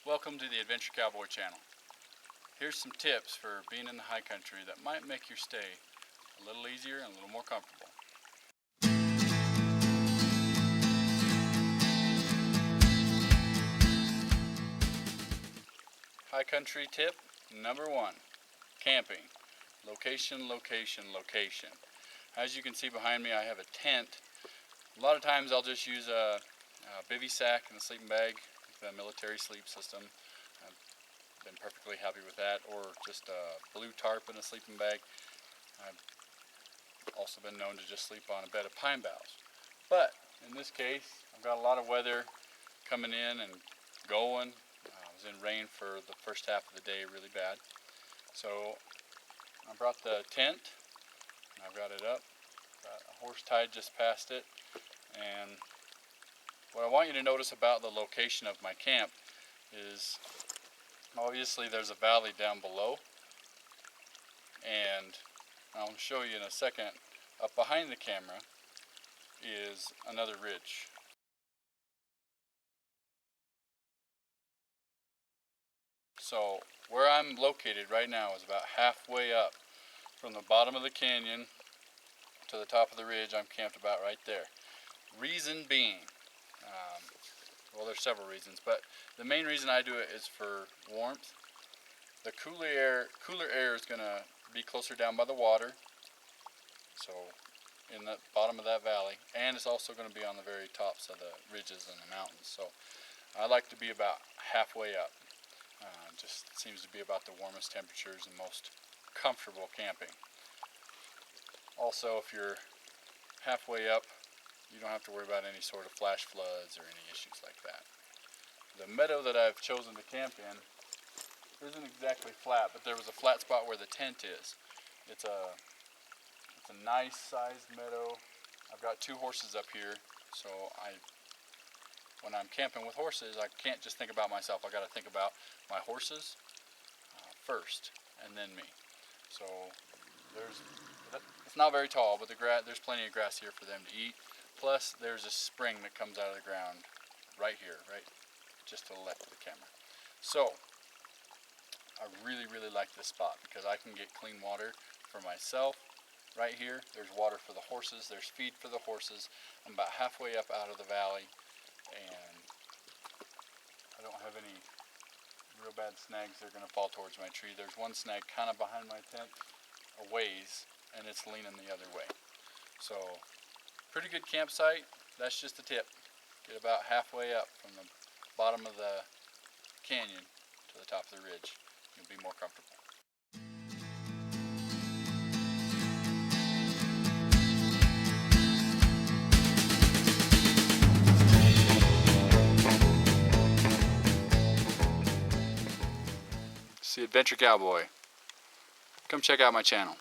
Welcome to the Adventure Cowboy channel. Here's some tips for being in the high country that might make your stay a little easier and a little more comfortable. High country tip number 1, camping. Location, location, location. As you can see behind me, I have a tent. A lot of times I'll just use a bivy sack and a sleeping bag, the military sleep system. I've been perfectly happy with that, or just a blue tarp and a sleeping bag. I've also been known to just sleep on a bed of pine boughs. But in this case, I've got a lot of weather coming in and going. I was in rain for the first half of the day really bad. So I brought the tent, and I've got it up. Got a horse tied just past it. And what I want you to notice about the location of my camp is obviously there's a valley down below, and I'll show you in a second, up behind the camera is another ridge. So where I'm located right now is about halfway up from the bottom of the canyon to the top of the ridge. I'm camped about right there. Reason being, well, there's several reasons, but the main reason I do it is for warmth. The cooler air is going to be closer down by the water, so in the bottom of that valley, and it's also going to be on the very tops of the ridges and the mountains. So I like to be about halfway up. Just seems to be about the warmest temperatures and most comfortable camping. Also, if you're halfway up, you don't have to worry about any sort of flash floods or any issues like that. The meadow that I've chosen to camp in isn't exactly flat, but there was a flat spot where the tent is. It's a nice sized meadow. I've got 2 horses up here, so when I'm camping with horses, I can't just think about myself. I got to think about my horses first, and then me. So it's not very tall, but there's plenty of grass here for them to eat. Plus, there's a spring that comes out of the ground right here, right just to the left of the camera. So I really, really like this spot because I can get clean water for myself. Right here, there's water for the horses, there's feed for the horses. I'm about halfway up out of the valley, and I don't have any real bad snags that are going to fall towards my tree. There's one snag kind of behind my tent a ways, and it's leaning the other way. So pretty good campsite. That's just a tip. Get about halfway up from the bottom of the canyon to the top of the ridge. You'll be more comfortable. It's the Adventure Cowboy. Come check out my channel.